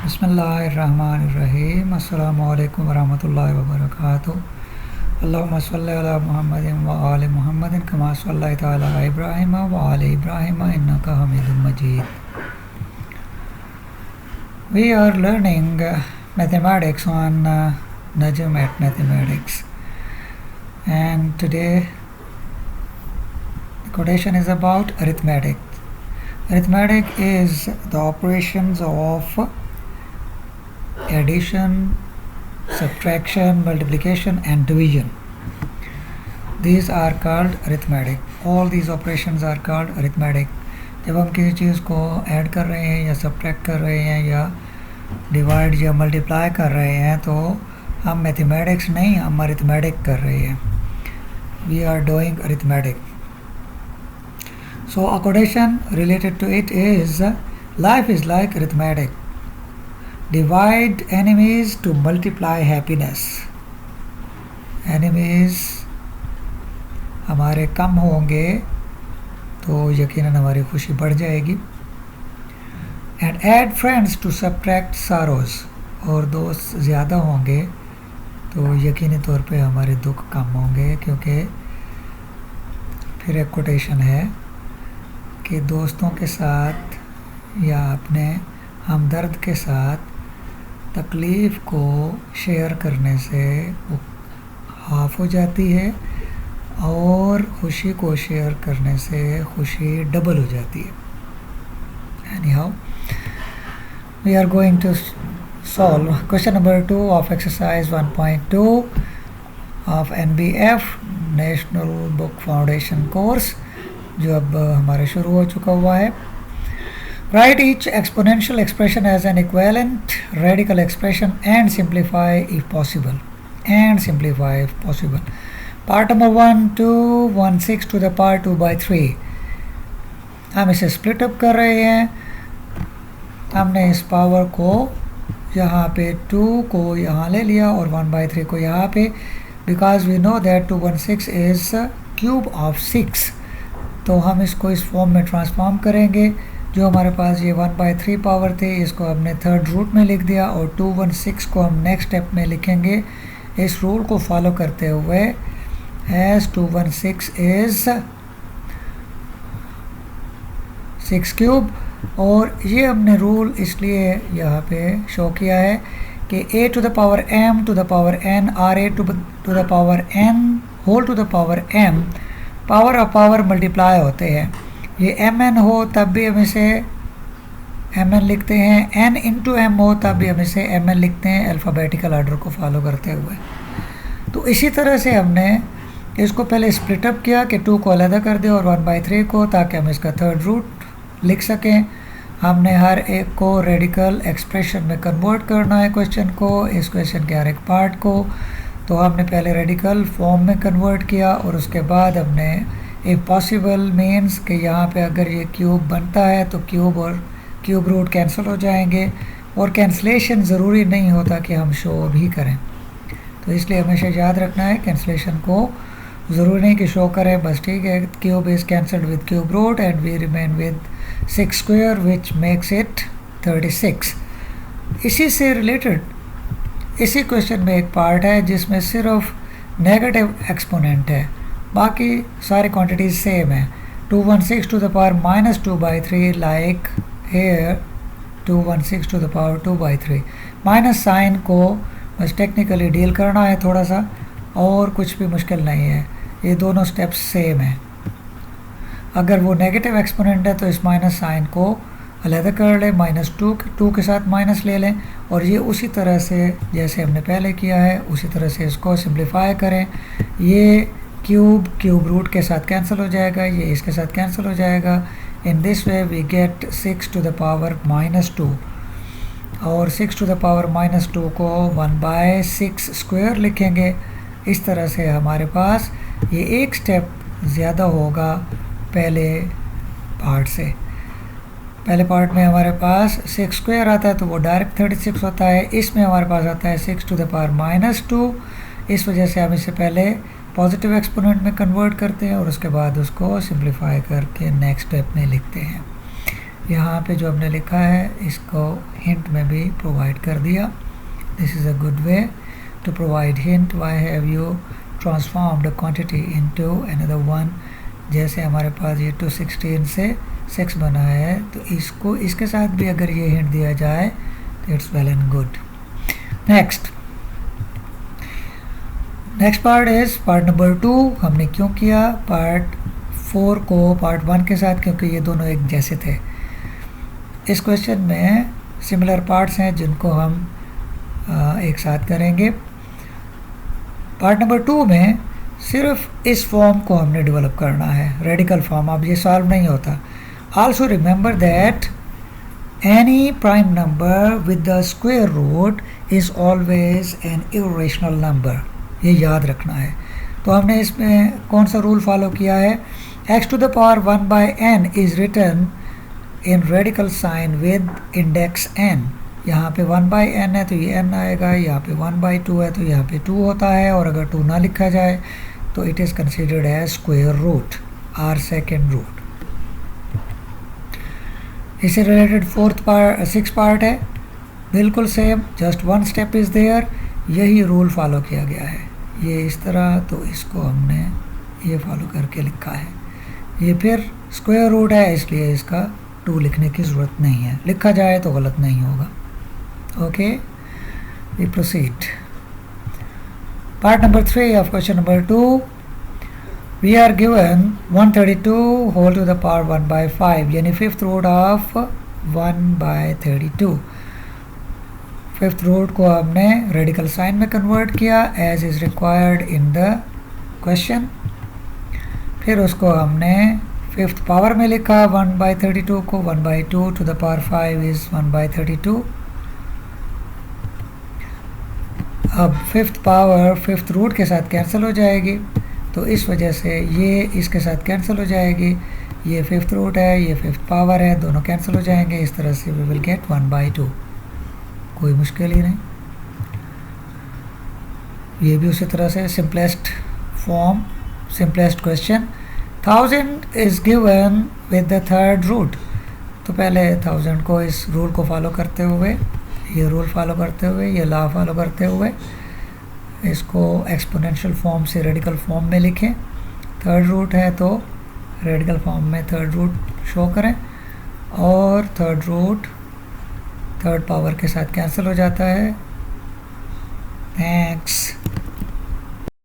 बिस्मिल्लाहिर्रहमानिर्रहीम अस्सलामु अलैकुम वरहमतुल्लाहि वबरकातुहू। अल्लाहुम्मा सल्लि अला मुहम्मदिन व आलि मुहम्मदिन कमा सल्लैता अला इब्राहीम व आलि इब्राहीम इन्नका हमीदुम मजीद। We are learning mathematics on Najm at Mathematics, and today the quotation is about arithmetic. Arithmetic is the operations of addition, subtraction, multiplication and division. These are called arithmetic. All these operations are called arithmetic. जब हम किसी चीज़ को add कर रहे हैं या subtract कर रहे हैं या डिवाइड या मल्टीप्लाई कर रहे हैं तो हम मैथमेटिक्स नहीं, हम अरिथमेटिक कर रहे हैं. We are doing arithmetic. So a quotation related to it is, life is like arithmetic. Divide enemies to multiply happiness. Enemies हमारे कम होंगे तो यकीनन हमारी खुशी बढ़ जाएगी. And add friends to subtract sorrows. और दोस्त ज़्यादा होंगे तो यकीनी तौर पे हमारे दुख कम होंगे, क्योंकि फिर एक कोटेशन है कि दोस्तों के साथ या अपने हमदर्द के साथ तकलीफ़ को शेयर करने से वो हाफ हो जाती है और खुशी को शेयर करने से खुशी डबल हो जाती है. Anyhow, we are going to solve question number 2 of exercise 1.2 of NBF National Book Foundation course, जो अब हमारे शुरू हो चुका हुआ है. Write each exponential expression as an equivalent radical expression and simplify if possible. Part number 1, 2, 1, 6 to the power 2 by 3. हम इसे स्प्लिट अप कर रहे हैं. हमने इस पावर को यहाँ पे 2 को यहाँ ले लिया और 1 by 3 को यहाँ पे, because we know that 216 is cube of 6. तो हम इसको इस फॉर्म में ट्रांसफॉर्म करेंगे. जो हमारे पास ये 1 by 3 पावर थे इसको हमने थर्ड रूट में लिख दिया और 216 को हम नेक्स्ट स्टेप में लिखेंगे इस रूल को फॉलो करते हुए, एज 216 इज़ 6 क्यूब. और ये हमने रूल इसलिए यहाँ पे शो किया है कि a to the power m to the power n or a to the power n whole to the power m power और पावर मल्टीप्लाई होते हैं. ये mn हो तब भी हम इसे mn लिखते हैं, n इंटू m हो तब भी हम इसे mn लिखते हैं, अल्फ़ाबेटिकल आर्डर को फॉलो करते हुए. तो इसी तरह से हमने इसको पहले स्प्लिट अप किया कि 2 को अलग कर दिया और 1 by 3 को, ताकि हम इसका थर्ड रूट लिख सकें. हमने हर एक को रेडिकल एक्सप्रेशन में कन्वर्ट करना है क्वेश्चन को, इस क्वेश्चन के हर एक पार्ट को. तो हमने पहले रेडिकल फॉर्म में कन्वर्ट किया और उसके बाद हमने इम्पॉसिबल मीन्स कि यहाँ पे अगर ये क्यूब बनता है तो क्यूब और क्यूब रूट कैंसिल हो जाएंगे, और कैंसलेशन ज़रूरी नहीं होता कि हम शो भी करें. तो इसलिए हमेशा याद रखना है कैंसलेशन को ज़रूरी नहीं कि शो करें, बस ठीक है. Cube is cancelled with cube root and we remain with 6 square which makes it 36. इसी से रिलेटेड इसी क्वेश्चन में एक पार्ट है जिसमें सिर्फ नेगेटिव एक्सपोनेंट है, बाकी सारी क्वांटिटीज़ सेम है. 216 to the power minus 2 by 3 like here 216 to the power 2 by 3. Minus sign को बस टेक्निकली डील करना है थोड़ा सा, और कुछ भी मुश्किल नहीं है. ये दोनों स्टेप्स सेम हैं. अगर वो नेगेटिव एक्सपोनेंट है तो इस माइनस साइन को अलग कर लें, -2 के साथ माइनस ले लें, और ये उसी तरह से जैसे हमने पहले किया है उसी तरह से इसको सिंप्लीफाई करें. ये क्यूब रूट के साथ कैंसिल हो जाएगा, ये इसके साथ कैंसिल हो जाएगा. In this way we get 6 to the power -2, और 6 to the power -2 को 1 by 6 स्क्वायर लिखेंगे. इस तरह से हमारे पास ये एक स्टेप ज़्यादा होगा पहले पार्ट से. पहले पार्ट में हमारे पास 6 स्क्वायर आता है तो वो डायरेक्ट 36 होता है. इसमें हमारे पास आता है 6 to the power -2. इस वजह से हम इसे पहले पॉजिटिव एक्सपोनेंट में कन्वर्ट करते हैं और उसके बाद उसको सिंप्लीफाई करके नेक्स्ट स्टेप में लिखते हैं. यहाँ पे जो हमने लिखा है इसको हिंट में भी प्रोवाइड कर दिया. This is a good way to provide hint. Why have you transformed quantity into another one. जैसे हमारे पास ये 216 से 6 बना है, तो इसको इसके साथ भी अगर ये हिंट दिया जाए तो it's well and good. Next part is part number 2. हमने क्यों किया पार्ट 4 को पार्ट 1 के साथ? क्योंकि ये दोनों एक जैसे थे. इस क्वेश्चन में सिमिलर पार्ट्स हैं जिनको हम एक साथ करेंगे. पार्ट नंबर 2 में सिर्फ इस फॉर्म को हमने डेवलप करना है, रेडिकल फॉर्म. अब ये सॉल्व नहीं होता. Also remember that any prime number with the square root is always an irrational number. ये याद रखना है. तो हमने इसमें कौन सा रूल फॉलो किया है? x to the power 1 by n is written in radical sign with index n. यहाँ पे 1 by n है तो ये n आएगा, यहाँ पे 1 by 2 है तो यहाँ पे 2 होता है, और अगर 2 ना लिखा जाए तो it is considered as square root, or second root. इससे रिलेटेड 6 पार्ट है, बिल्कुल same, just one step is there. यही रूल फॉलो किया गया है. ये इस तरह, तो इसको हमने ये फॉलो करके लिखा है. ये फिर स्क्वायर रूट है इसलिए इसका 2 लिखने की ज़रूरत नहीं है. लिखा जाए तो गलत नहीं होगा. Okay, we proceed. Part number 3 of question number 2. We are given 132 whole to the power 1 by 5, यानी fifth root of 1 by 32. Fifth root को हमने रेडिकल साइन में कन्वर्ट किया as is required in the question. फिर उसको हमने fifth power में लिखा 1 by 32 को. 1 by 2 to the power 5 is 1 by 32. अब फिफ्थ पावर फिफ्थ रूट के साथ कैंसिल हो जाएगी, तो इस वजह से ये इसके साथ कैंसिल हो जाएगी. ये फिफ्थ रूट है, ये फिफ्थ पावर है, दोनों कैंसिल हो जाएंगे. इस तरह से वी विल गेट 1 by 2. कोई मुश्किल ही नहीं. ये भी उसी तरह से simplest form, simplest question. 1000 is given with the third root. तो पहले 1000 को इस रूल को फॉलो करते हुए, ये रूल फॉलो करते हुए, ये लॉ फॉलो करते हुए इसको एक्सपोनेंशियल फॉर्म से रेडिकल फॉर्म में लिखें. थर्ड रूट है तो रेडिकल फॉर्म में थर्ड रूट शो करें, और थर्ड रूट थर्ड पावर के साथ कैंसिल हो जाता है. थैंक्स.